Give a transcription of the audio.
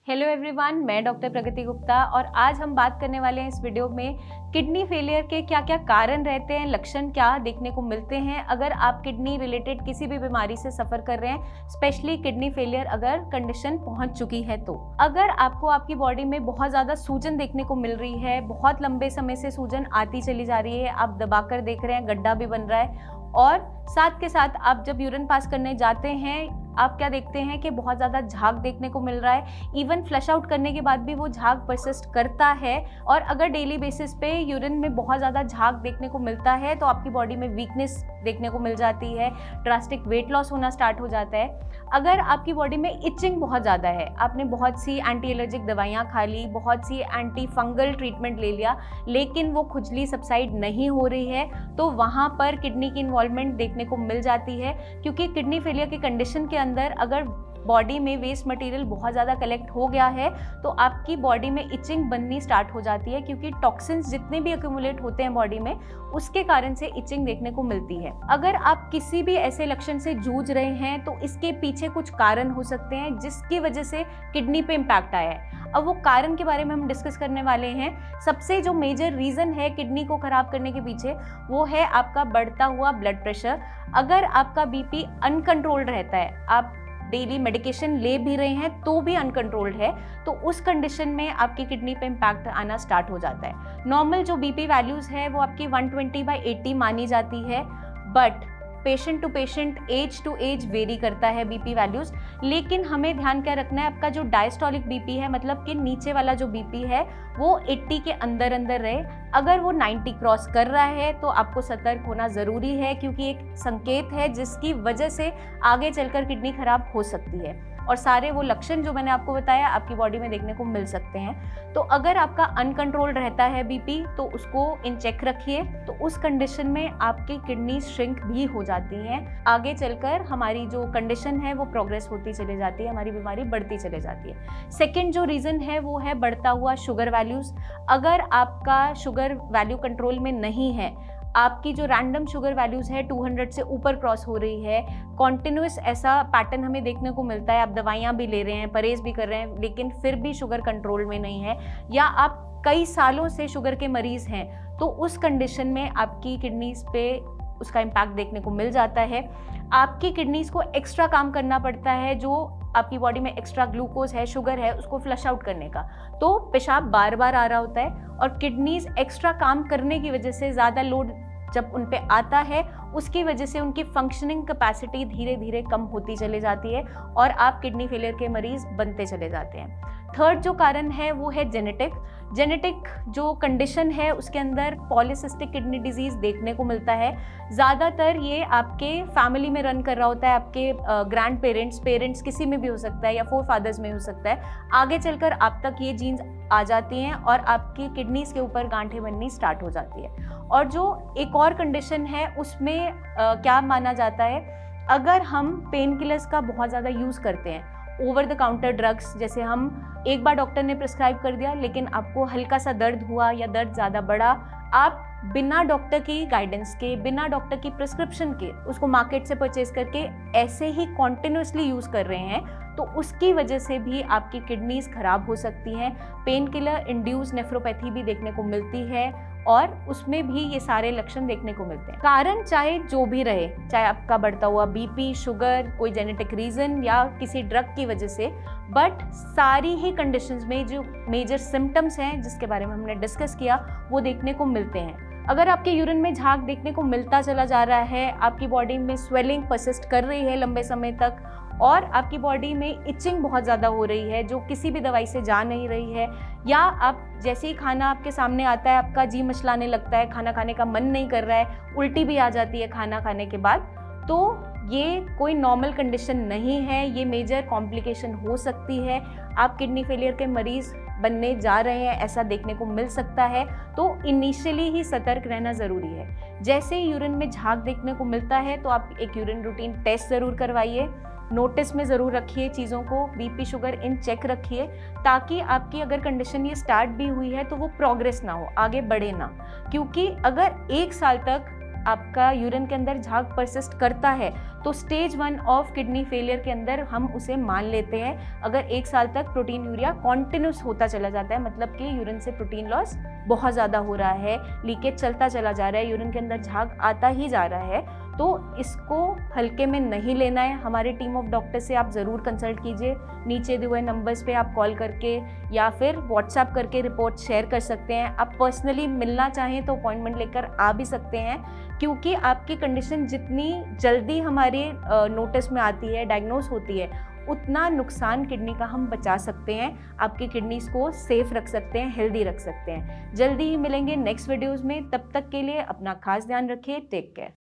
Hello everyone, मैं doctor प्रगति गुप्ता और आज हम बात करने वाले हैं इस वीडियो में किडनी फेलियर के क्या क्या कारण रहते हैं, लक्षण क्या देखने को मिलते हैं अगर आप किडनी रिलेटेड किसी भी बीमारी से सफ़र कर रहे हैं, स्पेशली किडनी फेलियर अगर कंडीशन पहुंच चुकी है। तो अगर आपको आपकी बॉडी में बहुत ज़्यादा सूजन देखने को मिल रही है, बहुत लंबे समय से सूजन आती चली जा रही है, आप दबाकर देख रहे हैं, गड्ढा भी बन रहा है और साथ के साथ आप जब यूरिन पास करने जाते हैं आप क्या देखते हैं कि बहुत ज़्यादा झाग देखने को मिल रहा है। इवन फ्लश आउट करने के बाद भी वो झाग परसिस्ट करता है और अगर डेली बेसिस पे यूरिन में बहुत ज़्यादा झाग देखने को मिलता है तो आपकी बॉडी में वीकनेस देखने को मिल जाती है, ड्रास्टिक वेट लॉस होना स्टार्ट हो जाता है। अगर आपकी बॉडी में इचिंग बहुत ज़्यादा है, आपने बहुत सी एंटी एलर्जिक दवाइयाँ खा ली, बहुत सी एंटी फंगल ट्रीटमेंट ले लिया, लेकिन वो खुजली सबसाइड नहीं हो रही है, तो वहाँ पर किडनी की इन्वॉल्वमेंट देखने को मिल जाती है। क्योंकि किडनी फेलियर की कंडीशन के अंदर अगर बॉडी में वेस्ट मटेरियल बहुत ज़्यादा कलेक्ट हो गया है तो आपकी बॉडी में इचिंग बननी स्टार्ट हो जाती है, क्योंकि टॉक्सिन्स जितने भी एक्यूमुलेट होते हैं बॉडी में उसके कारण से इचिंग देखने को मिलती है। अगर आप किसी भी ऐसे लक्षण से जूझ रहे हैं तो इसके पीछे कुछ कारण हो सकते हैं जिसकी वजह से किडनी पे इम्पैक्ट आया है। अब वो कारण के बारे में हम डिस्कस करने वाले हैं। सबसे जो मेजर रीज़न है किडनी को ख़राब करने के पीछे वो है आपका बढ़ता हुआ ब्लड प्रेशर। अगर आपका बीपी अनकंट्रोल्ड रहता है, आप डेली मेडिकेशन ले भी रहे हैं तो भी अनकंट्रोल्ड है, तो उस कंडीशन में आपकी किडनी पे इम्पैक्ट आना स्टार्ट हो जाता है। नॉर्मल जो बीपी वैल्यूज़ है वो आपकी 120/80 मानी जाती है, but patient to patient, age to age vary करता है बीपी वैल्यूज़। लेकिन हमें ध्यान क्या रखना है, आपका जो डायस्टोलिक बीपी है, मतलब कि नीचे वाला जो बीपी है वो 80 के अंदर अंदर रहे। अगर वो 90 क्रॉस कर रहा है तो आपको सतर्क होना ज़रूरी है, क्योंकि एक संकेत है जिसकी वजह से आगे चलकर किडनी खराब हो सकती है। और सारे वो लक्षण जो मैंने आपको बताया आपकी बॉडी में देखने को मिल सकते हैं। तो अगर आपका अनकंट्रोल्ड रहता है बीपी तो उसको इन चेक रखिए, तो उस कंडीशन में आपकी किडनी श्रिंक भी हो जाती हैं। आगे चलकर हमारी जो कंडीशन है वो प्रोग्रेस होती चली जाती है, हमारी बीमारी बढ़ती चली जाती है। सेकेंड जो रीज़न है वो है बढ़ता हुआ शुगर वैल्यूज़। अगर आपका शुगर वैल्यू कंट्रोल में नहीं है, आपकी जो रैंडम शुगर वैल्यूज़ है 200 से ऊपर क्रॉस हो रही है, कॉन्टिन्यूस ऐसा पैटर्न हमें देखने को मिलता है, आप दवाइयाँ भी ले रहे हैं, परहेज़ भी कर रहे हैं, लेकिन फिर भी शुगर कंट्रोल में नहीं है, या आप कई सालों से शुगर के मरीज़ हैं, तो उस कंडीशन में आपकी किडनीज़ पे उसका इम्पैक्ट देखने को मिल जाता है। आपकी किडनीज़ को एक्स्ट्रा काम करना पड़ता है, जो आपकी बॉडी में एक्स्ट्रा ग्लूकोज है, शुगर है, उसको फ्लश आउट करने का, तो पेशाब बार बार आ रहा होता है और किडनीज एक्स्ट्रा काम करने की वजह से ज़्यादा लोड जब उन पे आता है उसकी वजह से उनकी फंक्शनिंग कैपेसिटी धीरे धीरे कम होती चली जाती है और आप किडनी फेलियर के मरीज़ बनते चले जाते हैं। थर्ड जो कारण है वो है जेनेटिक जो कंडीशन है उसके अंदर पॉलीसिस्टिक किडनी डिजीज़ देखने को मिलता है। ज़्यादातर ये आपके फैमिली में रन कर रहा होता है, आपके ग्रैंड पेरेंट्स किसी में भी हो सकता है या फोर फादर्स में हो सकता है। आगे चलकर आप तक ये जीन्स आ जाती हैं और आपकी किडनीज़ के ऊपर गांठें बननी स्टार्ट हो जाती है। और जो एक और कंडीशन है उसमें क्या माना जाता है, अगर हम पेन किलर्स का बहुत ज़्यादा यूज़ करते हैं, ओवर द काउंटर ड्रग्स, जैसे हम एक बार डॉक्टर ने प्रिस्क्राइब कर दिया लेकिन आपको हल्का सा दर्द हुआ या दर्द ज़्यादा बढ़ा, आप बिना डॉक्टर की गाइडेंस के, बिना डॉक्टर की प्रिस्क्रिप्शन के उसको मार्केट से परचेज करके ऐसे ही कॉन्टिन्यूसली यूज़ कर रहे हैं, तो उसकी वजह से भी आपकी किडनीज खराब हो सकती हैं। पेन किलर इंड्यूस नेफ्रोपैथी भी देखने को मिलती है और उसमें भी ये सारे लक्षण देखने को मिलते हैं। कारण चाहे जो भी रहे, चाहे आपका बढ़ता हुआ बीपी, शुगर, कोई जेनेटिक रीज़न या किसी ड्रग की वजह से, बट सारी ही कंडीशंस में जो मेजर सिम्टम्स हैं जिसके बारे में हमने डिस्कस किया वो देखने को मिलते हैं। अगर आपके यूरिन में झाग देखने को मिलता चला जा रहा है, आपकी बॉडी में स्वेलिंग परसिस्ट कर रही है लंबे समय तक और आपकी बॉडी में इचिंग बहुत ज़्यादा हो रही है जो किसी भी दवाई से जा नहीं रही है, या आप जैसे ही खाना आपके सामने आता है आपका जी मचलाने लगता है, खाना खाने का मन नहीं कर रहा है, उल्टी भी आ जाती है खाना खाने के बाद, तो ये कोई नॉर्मल कंडीशन नहीं है, ये मेजर कॉम्प्लिकेशन हो सकती है। आप किडनी फेलियर के मरीज़ बनने जा रहे हैं ऐसा देखने को मिल सकता है, तो इनिशियली ही सतर्क रहना ज़रूरी है। जैसे ही यूरिन में झाग देखने को मिलता है तो आप एक यूरिन रूटीन टेस्ट ज़रूर करवाइए, नोटिस में ज़रूर रखिए चीज़ों को, बीपी शुगर इन चेक रखिए, ताकि आपकी अगर कंडीशन ये स्टार्ट भी हुई है तो वो प्रोग्रेस ना हो, आगे बढ़े ना। क्योंकि अगर 1 साल तक आपका यूरिन के अंदर झाग परसिस्ट करता है तो स्टेज 1 ऑफ किडनी फेलियर के अंदर हम उसे मान लेते हैं। अगर 1 साल तक प्रोटीन यूरिया कॉन्टिन्यूस होता चला जाता है, मतलब कि यूरिन से प्रोटीन लॉस बहुत ज़्यादा हो रहा है, लीकेज चलता चला जा रहा है, यूरिन के अंदर झाग आता ही जा रहा है, तो इसको हल्के में नहीं लेना है। हमारी टीम ऑफ डॉक्टर से आप ज़रूर कंसल्ट कीजिए। नीचे दिए हुए नंबर्स पे आप कॉल करके या फिर व्हाट्सएप करके रिपोर्ट शेयर कर सकते हैं। आप पर्सनली मिलना चाहें तो अपॉइंटमेंट लेकर आ भी सकते हैं, क्योंकि आपकी कंडीशन जितनी जल्दी हमारे नोटिस में आती है, डायग्नोस होती है, उतना नुकसान किडनी का हम बचा सकते हैं, आपकी किडनीज को सेफ रख सकते हैं, हेल्दी रख सकते हैं। जल्दी ही मिलेंगे नेक्स्ट वीडियोज़ में, तब तक के लिए अपना खास ध्यान रखिए। Take care.